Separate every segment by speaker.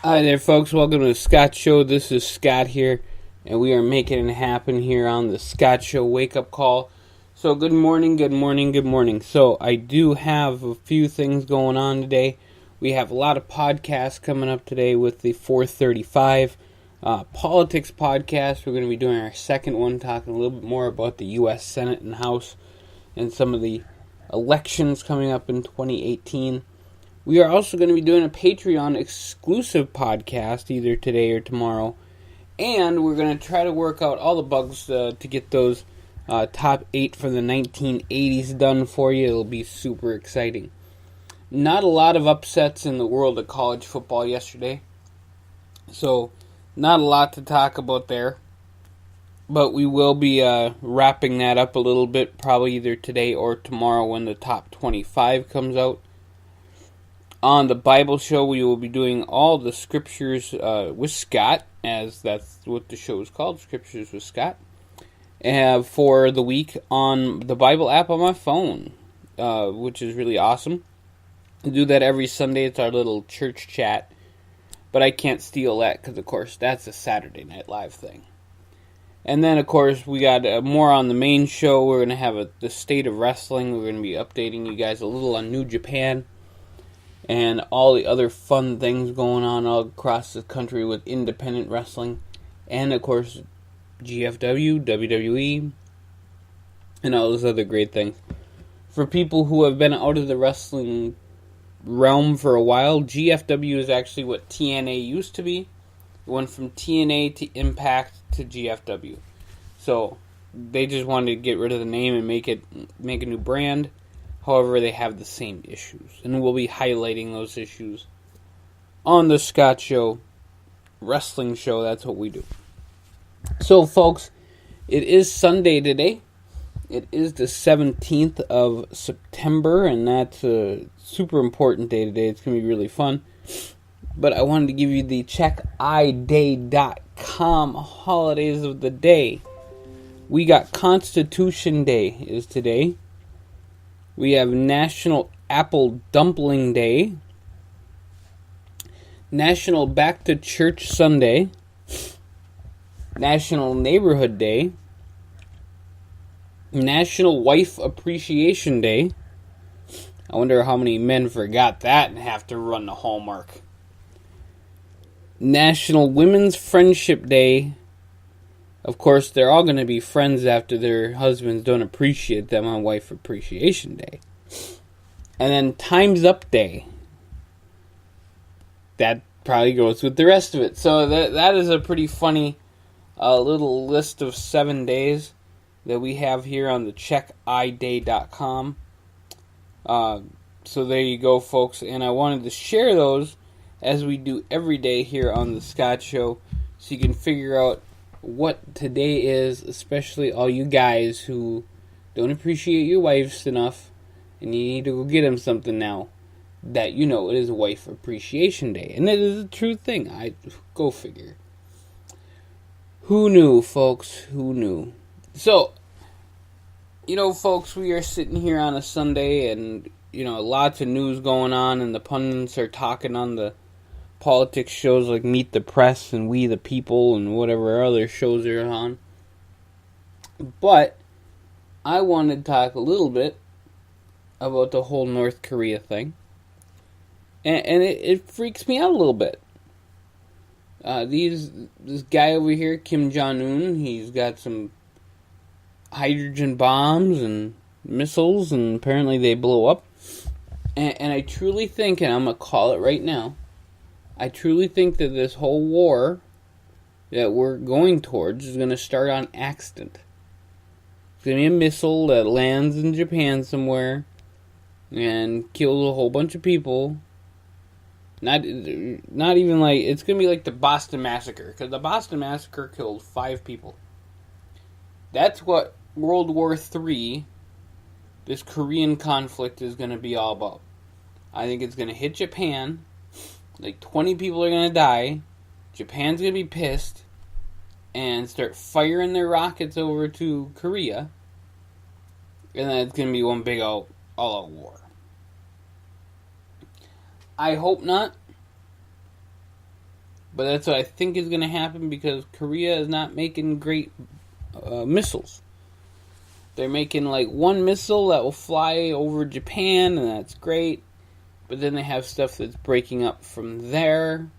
Speaker 1: Hi there, folks. Welcome to the Scott Show. This is Scott here, and we are making it happen here on the Scott Show wake-up call. So, good morning, good morning, good morning. So, I do have a few things going on today. We have a lot of podcasts coming up today with the 435 politics podcast. We're going to be doing our second one, talking a little bit more about the U.S. Senate and House and some of the elections coming up in 2018. We are also going to be doing a Patreon exclusive podcast either today or tomorrow. And we're going to try to work out all the bugs to get those top 8 from the 1980s done for you. It'll be super exciting. Not a lot of upsets in the world of college football yesterday. So, not a lot to talk about there. But we will be wrapping that up a little bit, probably either today or tomorrow when the top 25 comes out. On the Bible show, we will be doing all the scriptures with Scott, as that's what the show is called, Scriptures with Scott, for the week on the Bible app on my phone, which is really awesome. We do that every Sunday. It's our little church chat, but I can't steal that because, of course, that's a Saturday Night Live thing. And then, of course, we got more on the main show. We're going to have the state of wrestling. We're going to be updating you guys a little on New Japan and all the other fun things going on all across the country with independent wrestling. And, of course, GFW, WWE, and all those other great things. For people who have been out of the wrestling realm for a while, GFW is actually what TNA used to be. It went from TNA to Impact to GFW. So, they just wanted to get rid of the name and make a new brand. However, they have the same issues, and we'll be highlighting those issues on the Scott Show, wrestling show. That's what we do. So, folks, it is Sunday today. It is the 17th of September, and that's a super important day today. It's going to be really fun. But I wanted to give you the checkiday.com holidays of the day. We got Constitution Day is today. We have National Apple Dumpling Day, National Back to Church Sunday, National Neighborhood Day, National Wife Appreciation Day. I wonder how many men forgot that and have to run the Hallmark. National Women's Friendship Day. Of course, they're all going to be friends after their husbands don't appreciate them on Wife Appreciation Day. And then Time's Up Day. That probably goes with the rest of it. So that is a pretty funny little list of 7 days that we have here on the checkiday.com. So there you go, folks. And I wanted to share those as we do every day here on the Scott Show, so you can figure out what today is, especially all you guys who don't appreciate your wives enough and you need to go get them something now, that you know it is Wife Appreciation Day. And it is a true thing. Go figure. Who knew, folks? Who knew? So, folks, we are sitting here on a Sunday and, lots of news going on, and the pundits are talking on the politics shows like Meet the Press and We the People and whatever other shows they're on. But I wanted to talk a little bit about the whole North Korea thing. And it freaks me out a little bit. This guy over here, Kim Jong-un, he's got some hydrogen bombs and missiles, and apparently they blow up. And I truly think, and I'm going to call it right now, I truly think that this whole war that we're going towards is going to start on accident. It's going to be a missile that lands in Japan somewhere and kills a whole bunch of people. Not even like, it's going to be like the Boston Massacre, because the Boston Massacre killed 5 people. That's what World War III, this Korean conflict, is going to be all about. I think it's going to hit Japan. Like 20 people are going to die. Japan's going to be pissed and start firing their rockets over to Korea. And then it's going to be one big all-out war. I hope not. But that's what I think is going to happen because Korea is not making great missiles. They're making like one missile that will fly over Japan, and that's great. But then they have stuff that's breaking up from there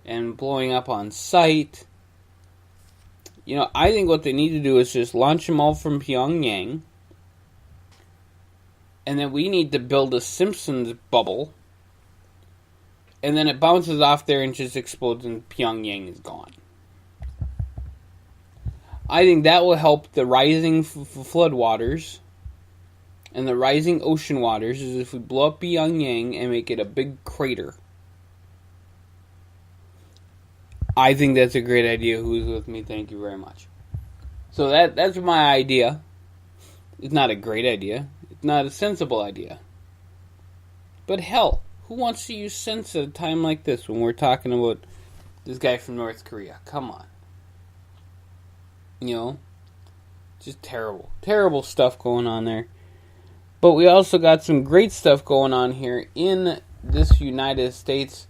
Speaker 1: and blowing up on sight. You know, I think what they need to do is just launch them all from Pyongyang. And then we need to build a Simpsons bubble. And then it bounces off there and just explodes and Pyongyang is gone. I think that will help the rising flood waters and the rising ocean waters is if we blow up Pyongyang and make it a big crater. I think that's a great idea. Who's with me? Thank you very much. So that's my idea. It's not a great idea. It's not a sensible idea. But hell, who wants to use sense at a time like this when we're talking about this guy from North Korea? Come on. You know, just terrible. Terrible stuff going on there. But we also got some great stuff going on here in this United States.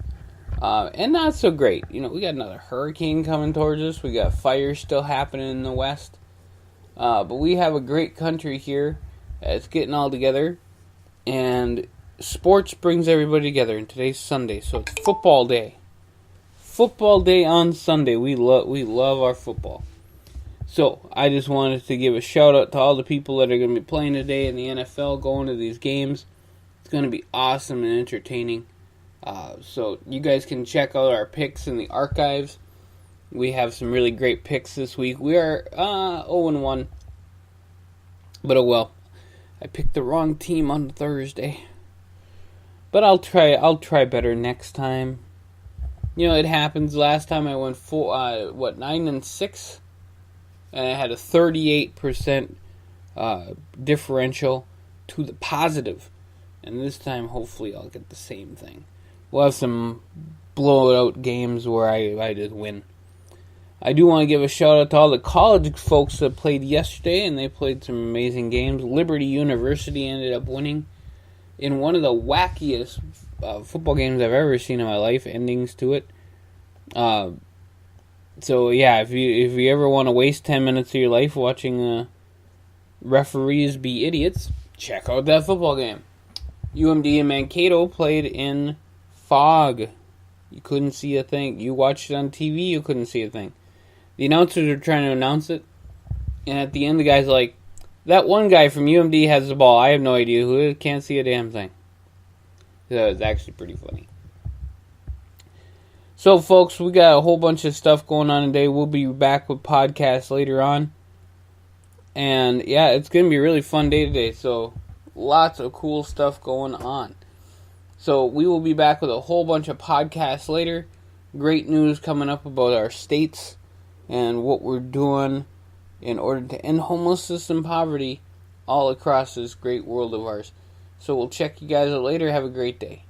Speaker 1: And not so great. You know, we got another hurricane coming towards us. We got fires still happening in the West. But we have a great country here. It's getting all together. And sports brings everybody together. And today's Sunday, so it's football day. Football day on Sunday. We love our football. So, I just wanted to give a shout out to all the people that are going to be playing today in the NFL, going to these games. It's going to be awesome and entertaining. So, you guys can check out our picks in the archives. We have some really great picks this week. We are 0-1. But oh well. I picked the wrong team on Thursday. But I'll try better next time. You know, it happens. Last time I went 9-6? And I had a 38% differential to the positive. And this time, hopefully, I'll get the same thing. We'll have some blowout games where I just win. I do want to give a shout out to all the college folks that played yesterday, and they played some amazing games. Liberty University ended up winning in one of the wackiest football games I've ever seen in my life, endings to it. So yeah, if you ever want to waste 10 minutes of your life watching referees be idiots, check out that football game. UMD and Mankato played in fog. You couldn't see a thing. You watched it on TV, you couldn't see a thing. The announcers are trying to announce it, and at the end the guy's like, that one guy from UMD has the ball. I have no idea who it is. Can't see a damn thing. So it's actually pretty funny. So, folks, we got a whole bunch of stuff going on today. We'll be back with podcasts later on. And, yeah, it's going to be a really fun day today. So, lots of cool stuff going on. So, we will be back with a whole bunch of podcasts later. Great news coming up about our states and what we're doing in order to end homelessness and poverty all across this great world of ours. So, we'll check you guys out later. Have a great day.